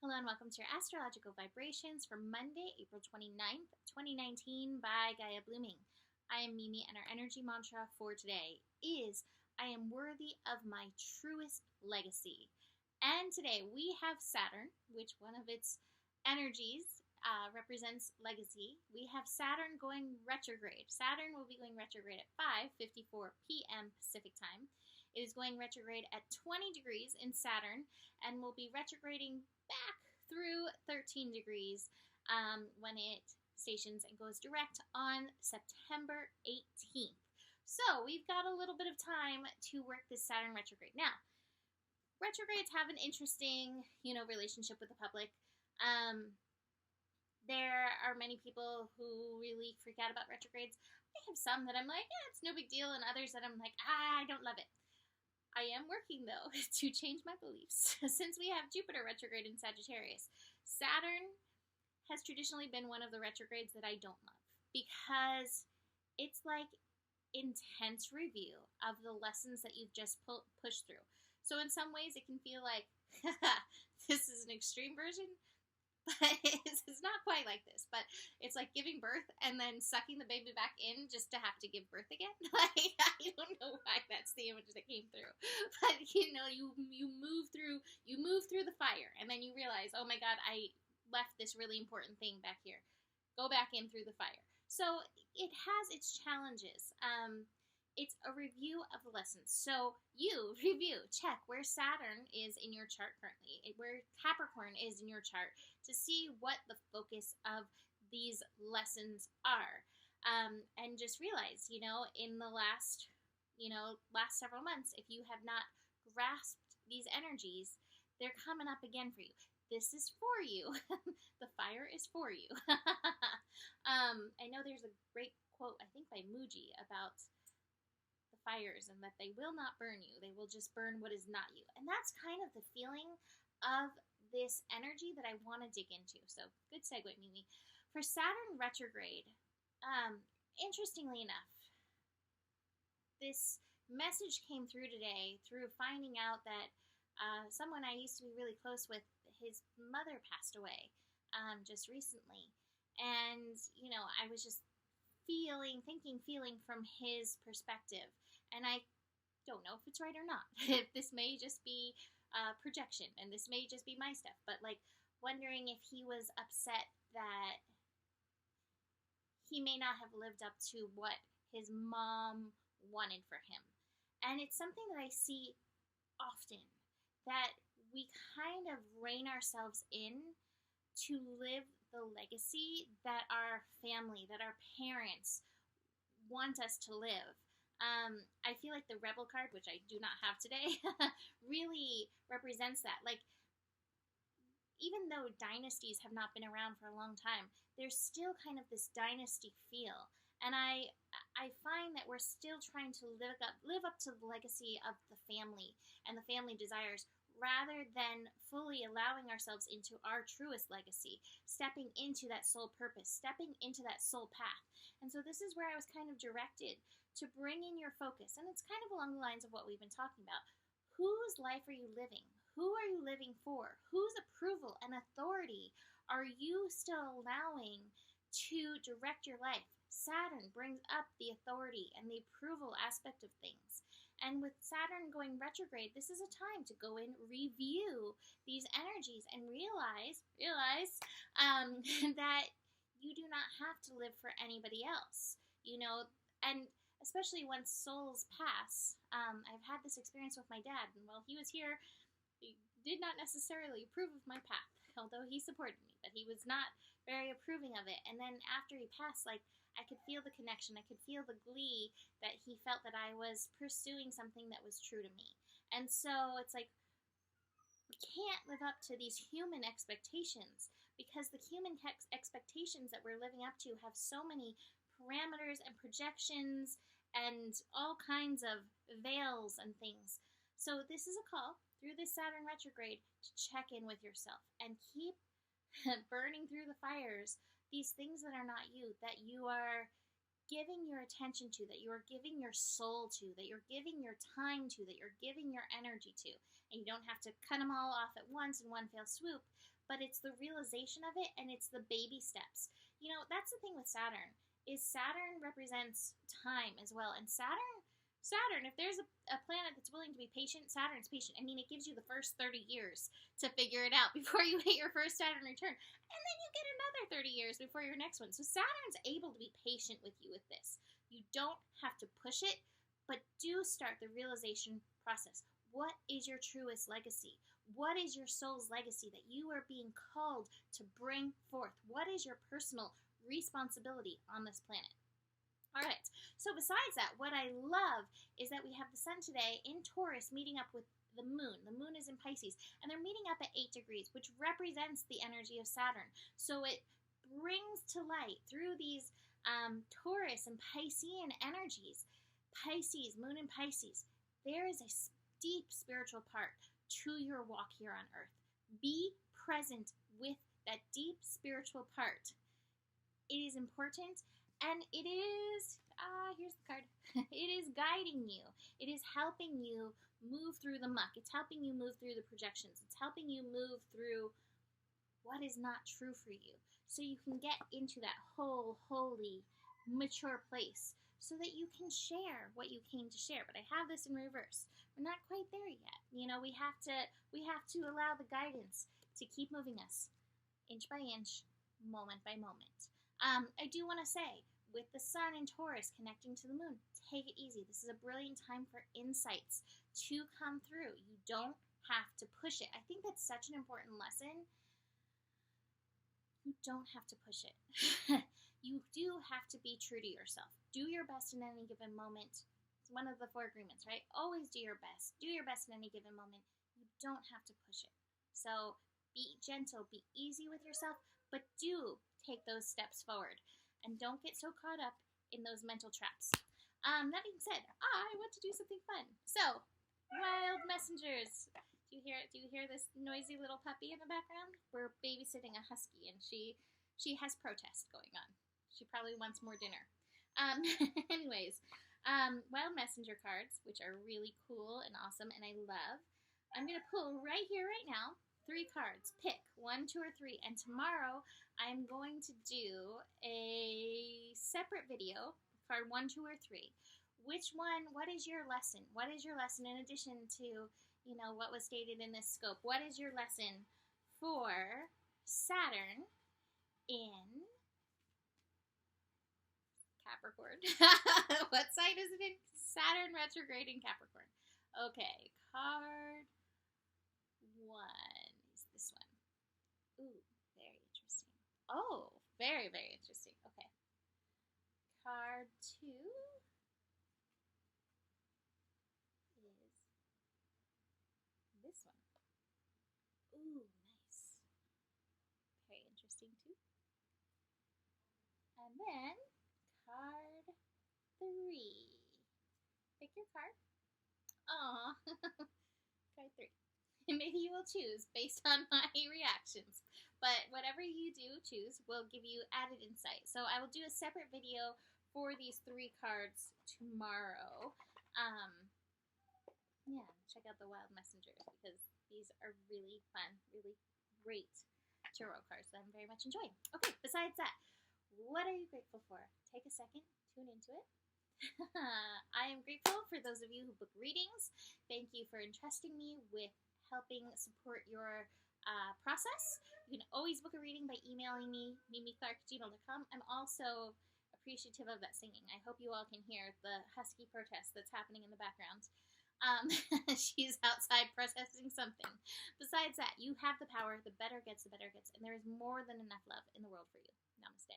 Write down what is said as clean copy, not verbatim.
Hello and welcome to your astrological vibrations for Monday, April 29th, 2019 by Gaia Blooming. I am Mimi and our energy mantra for today is I am worthy of my truest legacy. And today we have Saturn, which one of its energies represents legacy. We have Saturn going retrograde. Saturn will be going retrograde at 5:54 p.m. Pacific time. It is going retrograde at 20 degrees in Saturn and will be retrograding back through 13 degrees when it stations and goes direct on September 18th. So we've got a little bit of time to work this Saturn retrograde. Now, retrogrades have an interesting, relationship with the public. There are many people who really freak out about retrogrades. I have some that I'm like, yeah, it's no big deal, and others that I'm like, I don't love it. I am working, though, to change my beliefs. Since we have Jupiter retrograde in Sagittarius, Saturn has traditionally been one of the retrogrades that I don't love because it's like intense review of the lessons that you've just pushed through. So in some ways, it can feel like, this is an extreme version, but it's not quite like this. But it's like giving birth and then sucking the baby back in just to have to give birth again. Like, I don't know why that's the image that came through, but you move through the fire, and then you realize, oh my God, I left this really important thing back here. Go back in through the fire. So it has its challenges. It's a review of the lessons. So you review, check where Saturn is in your chart currently, where Capricorn is in your chart, to see what the focus of these lessons are. And just realize, in the last several months, if you have not grasped these energies, they're coming up again for you. This is for you. The fire is for you. I know there's a great quote, I think by Muji, about the fires and that they will not burn you. They will just burn what is not you. And that's kind of the feeling of this energy that I want to dig into. So good segue, Mimi. For Saturn retrograde, interestingly enough, this message came through today through finding out that someone I used to be really close with, his mother passed away just recently. And, I was just feeling from his perspective. And I don't know if it's right or not. If this may just be projection, and this may just be my stuff, but wondering if he was upset that he may not have lived up to what his mom wanted for him. And it's something that I see often, that we kind of rein ourselves in to live the legacy that our family, that our parents want us to live. I feel like the Rebel card, which I do not have today, really represents that. Even though dynasties have not been around for a long time, there's still kind of this dynasty feel. And I find that we're still trying to live up to the legacy of the family and the family desires, rather than fully allowing ourselves into our truest legacy, stepping into that soul purpose, stepping into that soul path. And so this is where I was kind of directed to bring in your focus. And it's kind of along the lines of what we've been talking about. Whose life are you living? Who are you living for? Whose approval and authority are you still allowing to direct your life? Saturn brings up the authority and the approval aspect of things. And with Saturn going retrograde, this is a time to go in, review these energies, and realize that you do not have to live for anybody else. And especially once souls pass. I've had this experience with my dad, and while he was here, he did not necessarily approve of my path, although he supported me, but he was not very approving of it. And then after he passed, I could feel the connection. I could feel the glee that he felt that I was pursuing something that was true to me. And so it's like, we can't live up to these human expectations, because the human expectations that we're living up to have so many parameters and projections and all kinds of veils and things. So this is a call through this Saturn retrograde to check in with yourself and keep burning through the fires these things that are not you, that you are giving your attention to, that you're giving your soul to, that you're giving your time to, that you're giving your energy to. And you don't have to cut them all off at once in one fell swoop, but it's the realization of it, and it's the baby steps. You know, that's the thing with Saturn, is Saturn represents time as well. And Saturn, if there's a planet that's willing to be patient, Saturn's patient. I mean, it gives you the first 30 years to figure it out before you hit your first Saturn return. And then you get another 30 years before your next one. So Saturn's able to be patient with you with this. You don't have to push it, but do start the realization process. What is your truest legacy? What is your soul's legacy that you are being called to bring forth? What is your personal responsibility on this planet? All right, so besides that, what I love is that we have the sun today in Taurus meeting up with the moon. The moon is in Pisces, and they're meeting up at 8 degrees, which represents the energy of Saturn. So it brings to light through these Taurus and Piscean energies, Pisces, moon in Pisces, there is a deep spiritual part to your walk here on earth. Be present with that deep spiritual part. It is important. And it is, here's the card, it is guiding you. It is helping you move through the muck. It's helping you move through the projections. It's helping you move through what is not true for you. So you can get into that whole, holy, mature place so that you can share what you came to share. But I have this in reverse. We're not quite there yet. You know, we have to allow the guidance to keep moving us inch by inch, moment by moment. I do want to say, with the sun in Taurus connecting to the moon, take it easy. This is a brilliant time for insights to come through. You don't have to push it. I think that's such an important lesson. You don't have to push it. You do have to be true to yourself. Do your best in any given moment. It's one of the 4 agreements, right? Always do your best. Do your best in any given moment. You don't have to push it. So be gentle, be easy with yourself, but do take those steps forward. And don't get so caught up in those mental traps. That being said, I want to do something fun. So, wild messengers. Do you hear this noisy little puppy in the background? We're babysitting a husky, and she has protest going on. She probably wants more dinner. Anyways, wild messenger cards, which are really cool and awesome, and I love. I'm going to pull right here, right now, 3 cards. Pick 1, 2, or 3. And tomorrow, I'm going to do a separate video, card 1, 2, or 3. Which one, what is your lesson? What is your lesson in addition to, you know, what was stated in this scope? What is your lesson for Saturn in Capricorn? What sign is it in? Saturn retrograde in Capricorn. Okay, card 1 is this one. Ooh, very interesting. Oh, very, very interesting. Okay. Card 2 is this one. Ooh, nice. Very interesting too. And then card 3. Pick your card. Aw. Card 3. And maybe you will choose based on my reactions. But whatever you do choose will give you added insight. So I will do a separate video for these 3 cards tomorrow. Yeah, check out the Wild Messengers because these are really fun, really great tarot cards that I'm very much enjoying. Okay, besides that, what are you grateful for? Take a second, tune into it. I am grateful for those of you who book readings. Thank you for entrusting me with helping support your process. You can always book a reading by emailing me, mimiclark@gmail.com. I'm also appreciative of that singing. I hope you all can hear the husky protest that's happening in the background. She's outside protesting something. Besides that, you have the power. The better it gets, and there is more than enough love in the world for you. Namaste.